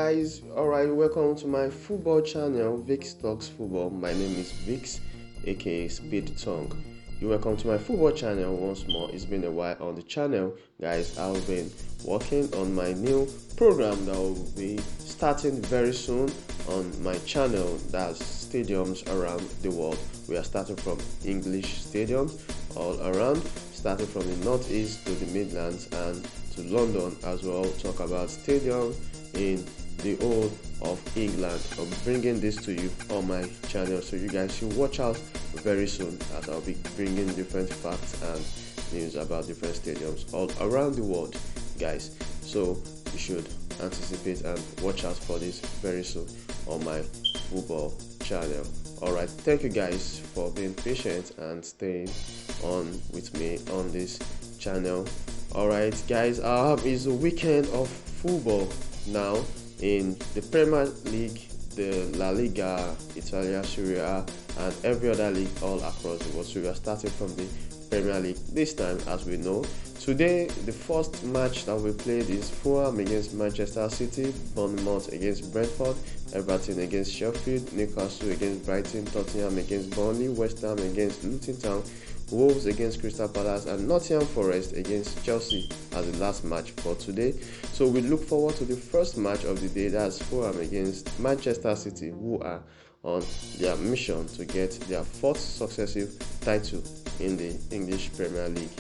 guys, alright, welcome to my football channel, Vix Talks Football. My name is Vix, aka Speed Tongue. You're welcome to my football channel once more. It's been a while on the channel, guys. I've been working on my new program that will be starting very soon on my channel. That's stadiums around the world. We are starting from English stadiums all around, starting from the northeast to the Midlands and to London as well. Talk about stadiums in the whole of England. I'm bringing this to you on my channel, so you guys should watch out very soon, as I'll be bringing different facts and news about different stadiums all around the world, guys. So you should anticipate and watch out for this very soon on my football channel. Alright, thank you guys for being patient and staying on with me on this channel. Alright guys, it's a weekend of football now in the Premier League, the La Liga, Italia, Serie A, and every other league all across the world. So we are starting from the Premier League this time, as we know. Today, the first match that we played is Fulham against Manchester City, Bournemouth against Brentford, Everton against Sheffield, Newcastle against Brighton, Tottenham against Burnley, West Ham against Luton Town, Wolves against Crystal Palace, and Nottingham Forest against Chelsea as the last match for today. So we look forward to the first match of the day, that's Fulham against Manchester City, who are on their mission to get their fourth successive title in the English Premier League.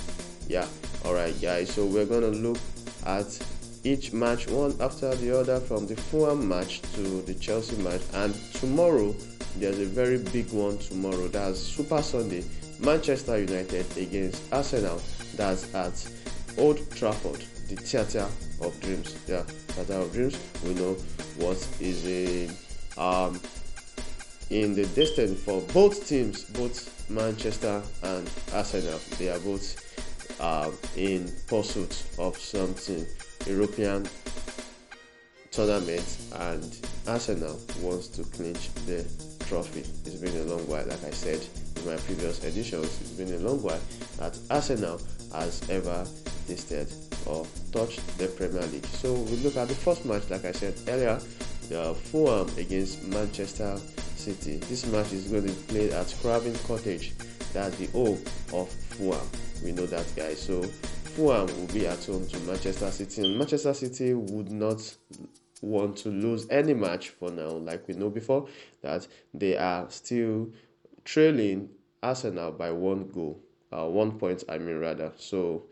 Yeah, alright guys, so we're gonna look at each match one after the other, from the Fulham match to the Chelsea match. And tomorrow there's a very big one tomorrow, that's Super Sunday, Manchester United against Arsenal. That's at Old Trafford, the Theatre of Dreams. Yeah, Theatre of Dreams. We know what is in the destiny for both teams, both Manchester and Arsenal. They are both in pursuit of something, European tournament, and Arsenal wants to clinch the trophy. It's been a long while, like I said in my previous editions, it's been a long while that Arsenal has ever tasted or touched the Premier League. So we look at the first match, like I said earlier, the Fulham against Manchester City. This match is going to be played at Craven Cottage, that's the home of Fulham. We know that, guys. So Fulham will be at home to Manchester City, and Manchester City would not want to lose any match for now. Like we know before, that they are still trailing Arsenal by 1 goal, 1 point I mean rather. So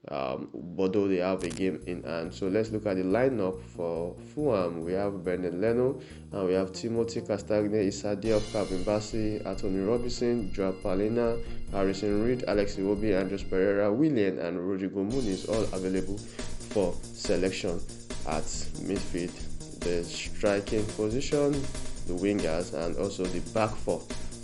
but though they have a game in hand. So let's look at the lineup for Fulham. We have Bernard Leno, and we have Timothy Castagne, Issa Diop, Calvin Bassey, Anthony Robinson, Joao Palhinha, Harrison Reed, Alex Iwobi, Andres Pereira, Willian, and Rodrigo Muniz all available for selection at midfield, the striking position, the wingers, and also the back four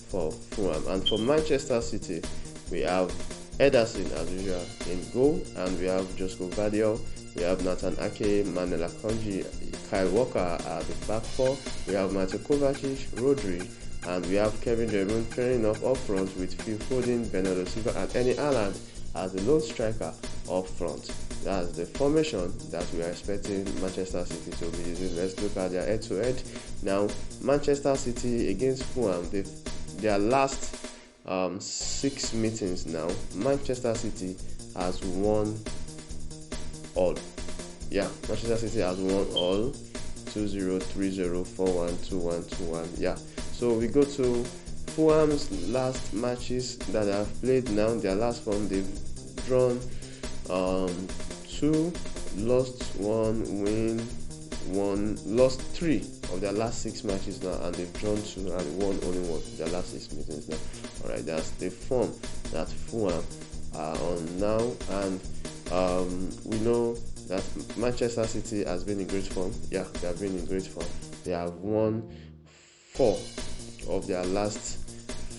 for Fulham. And for Manchester City, we have Ederson as usual in goal, and we have Josko Gvardiol, we have Nathan Ake, Manuel Akanji, Kyle Walker at the back four, we have Mateo Kovacic, Rodri, and we have Kevin De Bruyne training up front with Phil Foden, Bernardo Silva, and Erling Haaland as the lone striker up front. That's the formation that we are expecting Manchester City to be using. Let's look at their head-to-head. Now, Manchester City against Fulham, their last 6 meetings now, Manchester City has won all. Yeah, Manchester City has won all. 2-0, 3-0, 4-1, 2-1, 2-1. Yeah, so we go to Fulham's last matches that they have played now. Their last one, they've drawn 2, lost 1, win 1, lost 3 of their last 6 matches now, and they've drawn 2 and won only 1 of their last 6 meetings now. Alright, that's the form that Fulham are on now, and we know that Manchester City has been in great form. Yeah, they have been in great form. They have won 4 of their last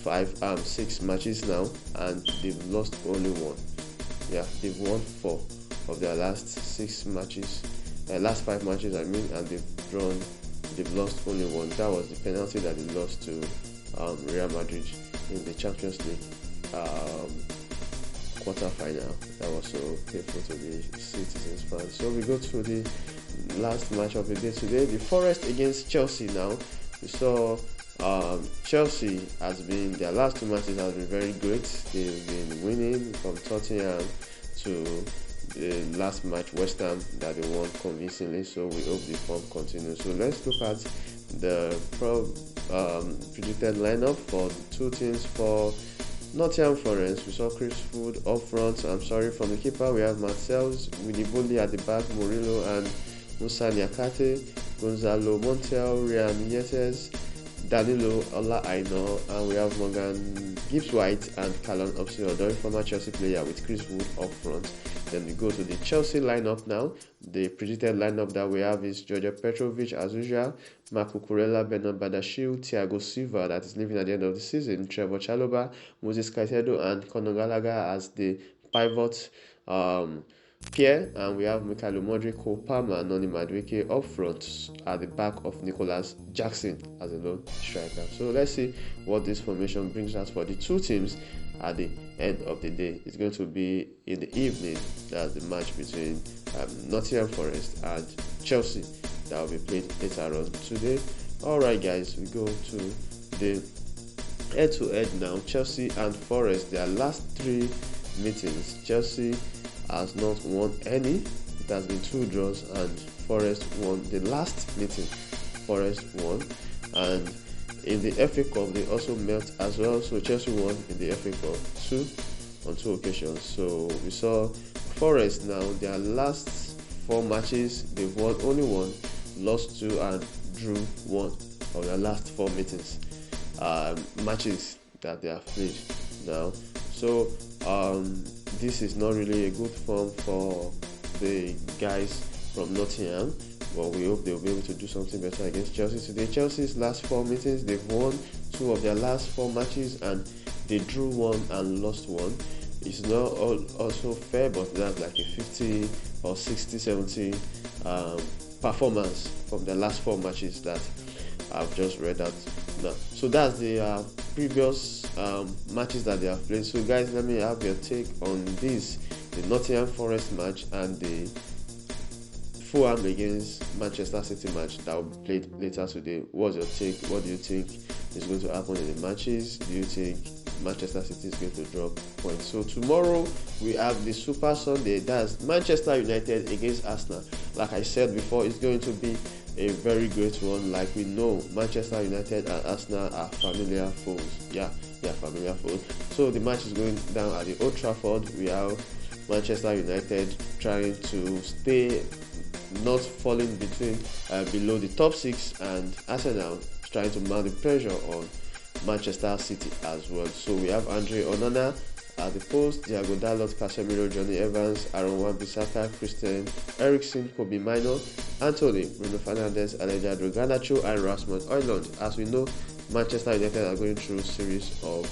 6 matches now, and they've lost only 1. Yeah, they've won 4 of their last 6 matches, last 5 matches I mean, and they've lost only 1. That was the penalty that they lost to Real Madrid in the Champions League quarter final. That was so painful to the Citizens fans. So we go to the last match of the day today, the Forest against Chelsea. Now we saw Chelsea has been, their last two matches has been very great. They've been winning from Tottenham to the last match, West Ham, that they won convincingly. So we hope the form continues. So let's look at the predicted lineup for the two teams. For Nottingham Forest, we saw Chris Wood up front. From the keeper, we have Marcels, Willy Bolli at the back, Murillo and Musa Niakate, Gonzalo Montiel, Ryan Yates, Danilo Ola Aino, and we have Morgan Gibbs-White and Callum Hudson-Odoi, former Chelsea player, with Chris Wood up front. Then we go to the Chelsea lineup now. The predicted lineup that we have is Georgia Petrovic as usual, Marco Kurela, Bernard Badashil, Thiago Silva, that is leaving at the end of the season, Trevor Chalobah, Moses Caicedo, and Conor Gallagher as the pivot pair, and we have Mikhailo Modric, Cole Palmer, and Noni Madueke up front at the back of Nicholas Jackson as a lone striker. So let's see what this formation brings us for the two teams at the end of the day. It's going to be in the evening. That's the match between Nottingham Forest and Chelsea that will be played later on today. Alright guys, we go to the head-to-head now. Chelsea and Forest, their last three meetings, Chelsea has not won any. It has been 2 draws, and Forest won the last meeting. Forest won, and in the FA Cup they also met as well. So Chelsea won in the FA Cup on two occasions. So we saw Forest now, their last 4 matches, they've won only 1, lost 2, and drew 1 of their last 4 meetings, matches that they have played now. So this is not really a good form for the guys from Nottingham, but we hope they'll be able to do something better against Chelsea today. Chelsea's last 4 meetings, they've won 2 of their last 4 matches, and they drew 1 and lost 1. It's not also fair, but that's like a 50 or 60-70 performance from the last 4 matches that I've just read out now. So that's the previous matches that they have played. So guys, let me have your take on this, the Nottingham Forest match and the Fulham against Manchester City match that will be played later today. What's your take? What do you think is going to happen in the matches? Do you think Manchester City is going to drop points? So tomorrow we have the Super Sunday, that's Manchester United against Arsenal. Like I said before, it's going to be a very great one. Like we know, Manchester United and Arsenal are familiar foes. Yeah, they are familiar foes. So the match is going down at the Old Trafford. We have Manchester United trying to stay, not falling between below the top 6, and Arsenal trying to mount the pressure on Manchester City as well. So we have Andre Onana at the post, Thiago Dalot, Casemiro, Johnny Evans, Aaron Wan-Bissaka, Christian Eriksen, Kobe Mino, Anthony, Bruno Fernandes, Alejandro Garnacho, and Rasmus Højlund. As we know, Manchester United are going through a series of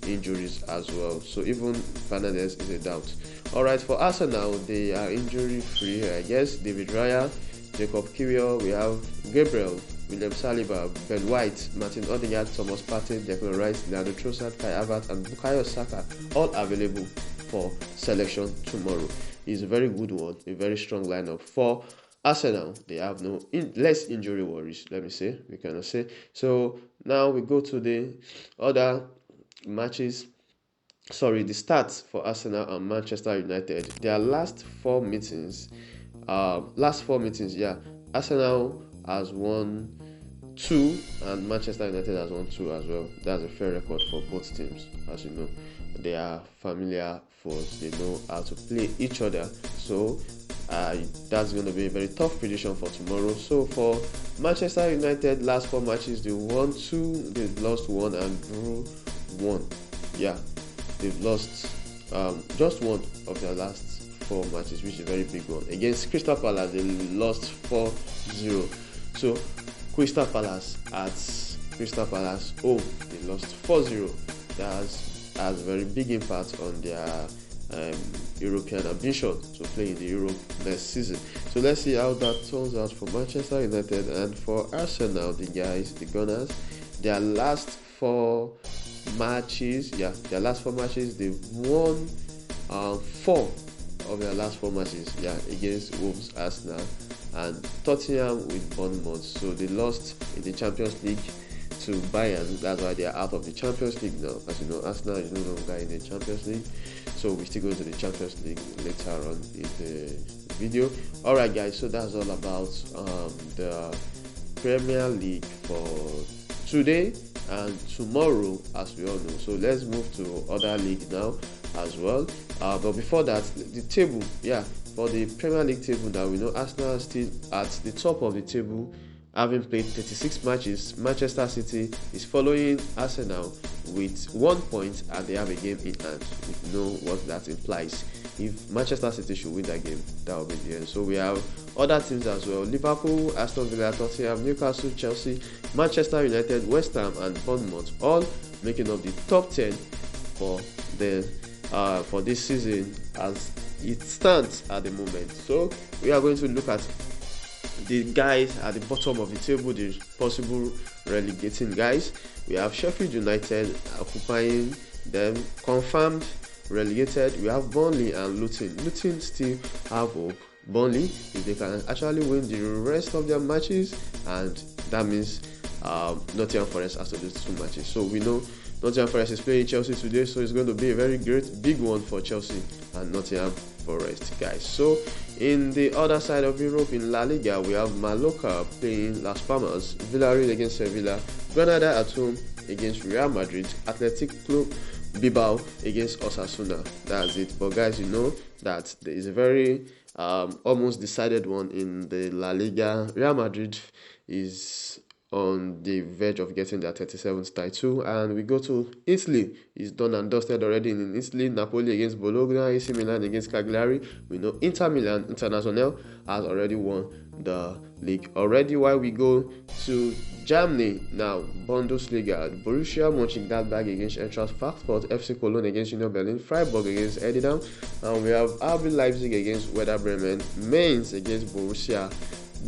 injuries as well. So even Fernandes is a doubt. Alright, for Arsenal, they are injury free, I guess. David Raya, Jacob Kiwior, we have Gabriel, William Saliba, Ben White, Martin Odegaard, Thomas Partey, Declan Rice, Leandro Trossard, Kai Havertz, and Bukayo Saka, all available for selection tomorrow. It's a very good one, a very strong lineup. For Arsenal, they have less injury worries, let me say, we cannot say. So now we go to the other matches. The stats for Arsenal and Manchester United. Their last 4 meetings, Arsenal has won 2 and Manchester United has won 2 as well. That's a fair record for both teams. As you know, they are familiar foes. They know how to play each other. So that's going to be a very tough prediction for tomorrow. So for Manchester United, last 4 matches, they won 2, they've lost 1 and drew 1. Yeah, they've lost just 1 of their last 4 matches, which is a very big one. Against Crystal Palace, they lost 4-0. So Crystal Palace home, they lost 4-0. That has a very big impact on their European ambition to play in the Europe next season. So let's see how that turns out for Manchester United. And for Arsenal, the Gunners, their last 4 matches, they've won 4 of their last 4 matches, against Wolves, Arsenal, and Tottenham with Bournemouth. So they lost in the Champions League to Bayern. That's why they are out of the Champions League now. As you know, Arsenal is no longer in the Champions League, so we still go to the Champions League later on in the video. Alright guys, so that's all about the Premier League for today and tomorrow, as we all know. So let's move to other league now as well, but before that, the table, for the Premier League table now, we know Arsenal are still at the top of the table, having played 36 matches. Manchester City is following Arsenal with 1 point, and they have a game in hand. You know what that implies. If Manchester City should win that game, that will be the end. So we have other teams as well: Liverpool, Aston Villa, Tottenham, Newcastle, Chelsea, Manchester United, West Ham, and Bournemouth, all making up the top 10 for this season as it stands at the moment. So we are going to look at the guys at the bottom of the table, the possible relegating guys. We have Sheffield United occupying them, confirmed relegated. We have Burnley and Luton. Luton still have hope. Burnley, if they can actually win the rest of their matches, and that means Nottingham Forest has to lose 2 matches. So we know Nottingham Forest is playing Chelsea today, so it's going to be a very big one for Chelsea and Nottingham Forest, guys. So in the other side of Europe, in La Liga, we have Mallorca playing Las Palmas, Villarreal against Sevilla, Granada at home against Real Madrid, Athletic Club Bilbao against Osasuna. That's it. But guys, you know that there is a very almost decided one in the La Liga. Real Madrid is on the verge of getting their 37th title, and we go to Italy. It's done and dusted already in Italy. Napoli against Bologna, AC Milan against Cagliari. We know Inter Milan Internazionale has already won the league already. While we go to Germany now, Bundesliga, Borussia Mönchengladbach against Eintracht Frankfurt, FC Cologne against Union Berlin, Freiburg against Edinburgh, and we have RB Leipzig against Werder Bremen, Mainz against Borussia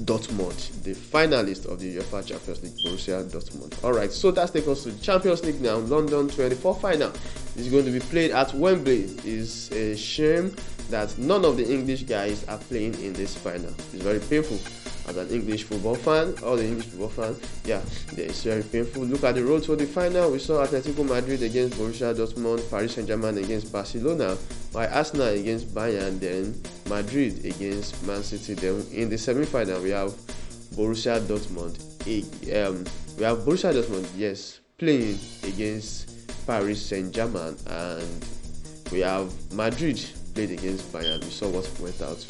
Dortmund, the finalist of the UEFA Champions League, Borussia Dortmund. Alright, so that takes us to the Champions League now. London 24 final is going to be played at Wembley. It's a shame that none of the English guys are playing in this final. It's very painful as an English football fan, all the English football fans. It's very painful. Look at the road to the final. We saw Atletico Madrid against Borussia Dortmund, Paris Saint-Germain against Barcelona, while Arsenal against Bayern, then Madrid against Man City. Then in the semi-final, we have Borussia Dortmund. Playing against Paris Saint-Germain, and we have Madrid played against Bayern. We saw what went out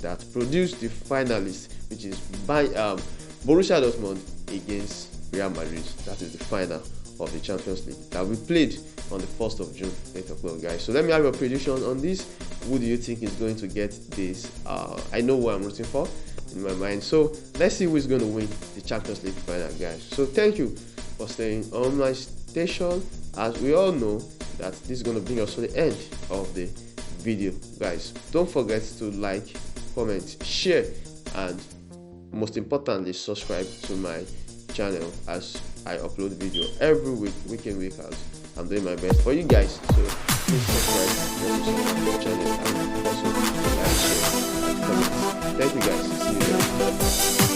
that produced the finalists, which is Borussia Dortmund against Real Madrid. That is the final of the Champions League that we played on the 1st of June, 8 o'clock, guys. So let me have your prediction on this. Who do you think is going to get this? I know who I'm rooting for in my mind. So let's see who is going to win the Champions League final, guys. So thank you for staying on my station. As we all know that this is going to bring us to the end of the video, guys. Don't forget to like, comment, share, and most importantly, subscribe to my channel as I upload video every week in, week out. I'm doing my best for you guys, so please subscribe to the channel and also like, share, and comment. Thank you guys. See you later.